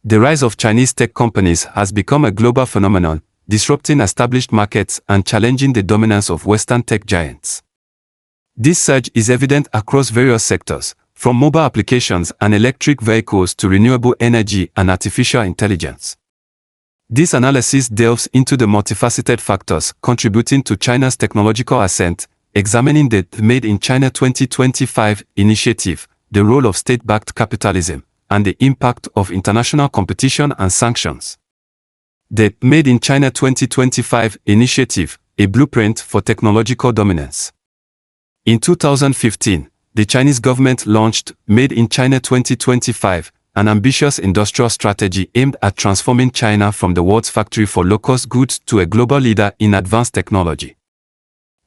The rise of Chinese tech companies has become a global phenomenon, disrupting established markets and challenging the dominance of Western tech giants. This surge is evident across various sectors, from mobile applications and electric vehicles to renewable energy and artificial intelligence. This analysis delves into the multifaceted factors contributing to China's technological ascent, examining the Made in China 2025 initiative, the role of state-backed capitalism, and the impact of international competition and sanctions. The Made in China 2025 initiative, a blueprint for technological dominance. In 2015, the Chinese government launched Made in China 2025, an ambitious industrial strategy aimed at transforming China from the world's factory for low-cost goods to a global leader in advanced technology.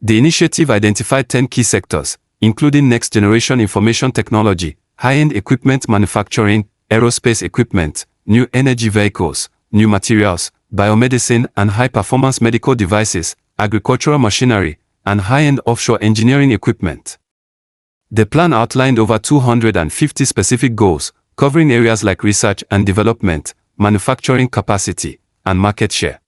The initiative identified 10 key sectors, including next-generation information technology, high-end equipment manufacturing, aerospace equipment, new energy vehicles, new materials, biomedicine and high-performance medical devices, agricultural machinery, and high-end offshore engineering equipment. The plan outlined over 250 specific goals, covering areas like research and development, manufacturing capacity, and market share.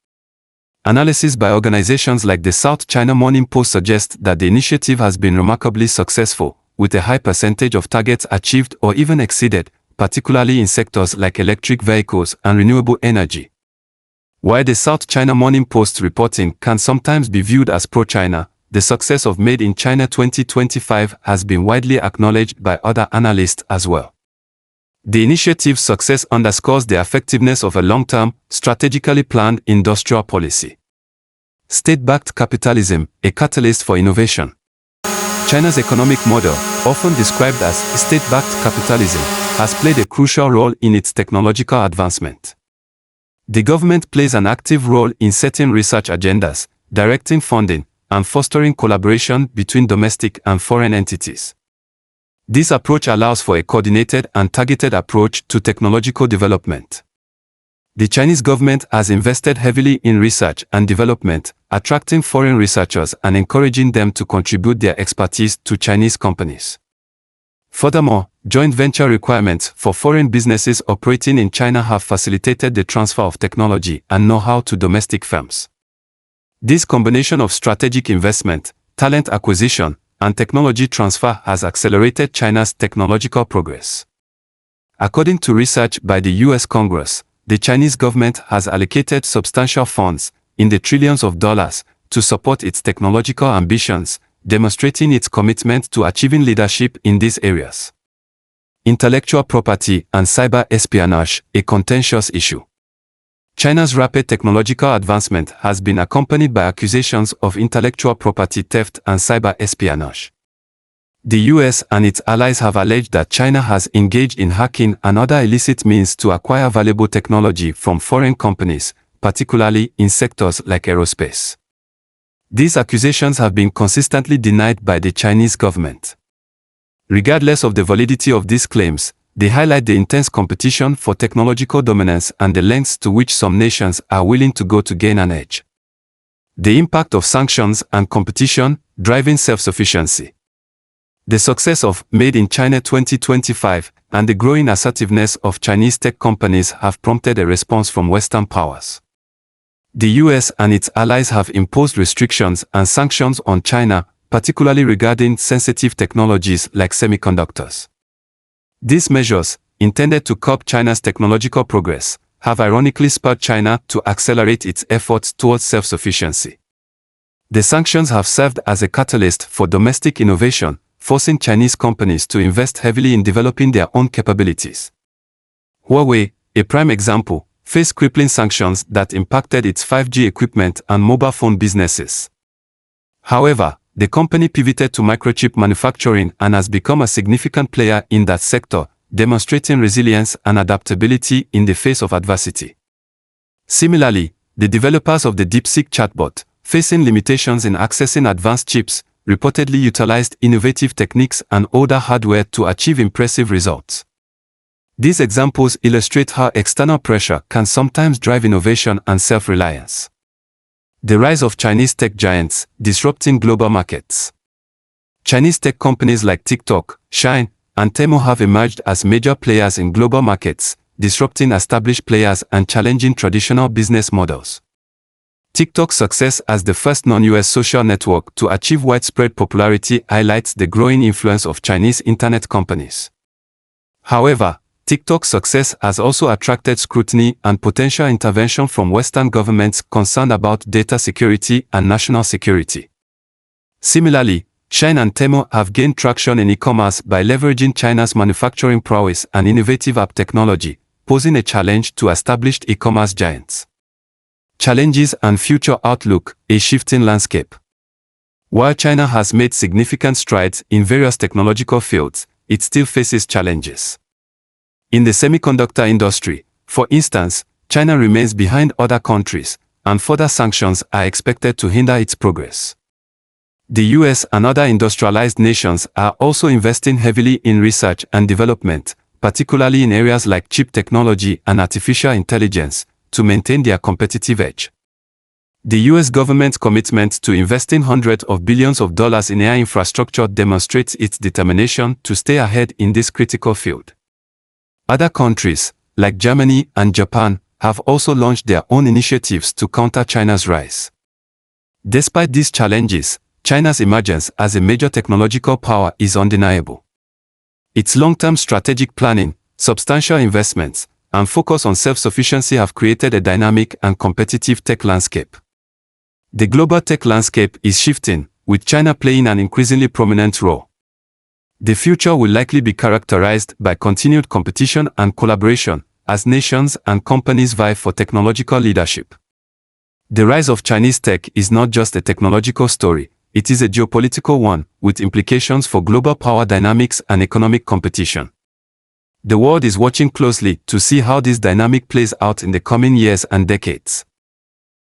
Analysis by organizations like the South China Morning Post suggests that the initiative has been remarkably successful, with a high percentage of targets achieved or even exceeded, particularly in sectors like electric vehicles and renewable energy. While the South China Morning Post reporting can sometimes be viewed as pro-China, the success of Made in China 2025 has been widely acknowledged by other analysts as well. The initiative's success underscores the effectiveness of a long-term, strategically planned industrial policy. State-backed capitalism, a catalyst for innovation. China's economic model, often described as state-backed capitalism, has played a crucial role in its technological advancement. The government plays an active role in setting research agendas, directing funding, and fostering collaboration between domestic and foreign entities. This approach allows for a coordinated and targeted approach to technological development. The Chinese government has invested heavily in research and development, attracting foreign researchers and encouraging them to contribute their expertise to Chinese companies. Furthermore, joint venture requirements for foreign businesses operating in China have facilitated the transfer of technology and know-how to domestic firms. This combination of strategic investment, talent acquisition, and technology transfer has accelerated China's technological progress. According to research by the U.S. Congress, the Chinese government has allocated substantial funds, in the trillions of dollars, to support its technological ambitions, demonstrating its commitment to achieving leadership in these areas. Intellectual property and cyber espionage, a contentious issue. China's rapid technological advancement has been accompanied by accusations of intellectual property theft and cyber espionage. The US and its allies have alleged that China has engaged in hacking and other illicit means to acquire valuable technology from foreign companies, particularly in sectors like aerospace. These accusations have been consistently denied by the Chinese government. Regardless of the validity of these claims, they highlight the intense competition for technological dominance and the lengths to which some nations are willing to go to gain an edge. The impact of sanctions and competition, driving self-sufficiency. The success of Made in China 2025 and the growing assertiveness of Chinese tech companies have prompted a response from Western powers. The US and its allies have imposed restrictions and sanctions on China, particularly regarding sensitive technologies like semiconductors. These measures, intended to curb China's technological progress, have ironically spurred China to accelerate its efforts towards self-sufficiency. The sanctions have served as a catalyst for domestic innovation, forcing Chinese companies to invest heavily in developing their own capabilities. Huawei, a prime example, faced crippling sanctions that impacted its 5G equipment and mobile phone businesses. However, the company pivoted to microchip manufacturing and has become a significant player in that sector, demonstrating resilience and adaptability in the face of adversity. Similarly, the developers of the Deepseek chatbot, facing limitations in accessing advanced chips, reportedly utilized innovative techniques and older hardware to achieve impressive results. These examples illustrate how external pressure can sometimes drive innovation and self-reliance. The rise of Chinese tech giants, disrupting global markets. Chinese tech companies like TikTok, Shine, and Temu have emerged as major players in global markets, disrupting established players and challenging traditional business models. TikTok's success as the first non-US social network to achieve widespread popularity highlights the growing influence of Chinese internet companies. However, TikTok's success has also attracted scrutiny and potential intervention from Western governments concerned about data security and national security. Similarly, Shein and Temu have gained traction in e-commerce by leveraging China's manufacturing prowess and innovative app technology, posing a challenge to established e-commerce giants. Challenges and future outlook: a shifting landscape. While China has made significant strides in various technological fields, it still faces challenges. In the semiconductor industry, for instance, China remains behind other countries, and further sanctions are expected to hinder its progress. The US and other industrialized nations are also investing heavily in research and development, particularly in areas like chip technology and artificial intelligence, to maintain their competitive edge. The US government's commitment to investing hundreds of billions of dollars in AI infrastructure demonstrates its determination to stay ahead in this critical field. Other countries, like Germany and Japan, have also launched their own initiatives to counter China's rise. Despite these challenges, China's emergence as a major technological power is undeniable. Its long-term strategic planning, substantial investments, and focus on self-sufficiency have created a dynamic and competitive tech landscape. The global tech landscape is shifting, with China playing an increasingly prominent role. The future will likely be characterized by continued competition and collaboration as nations and companies vie for technological leadership. The rise of Chinese tech is not just a technological story, it is a geopolitical one, with implications for global power dynamics and economic competition. The world is watching closely to see how this dynamic plays out in the coming years and decades.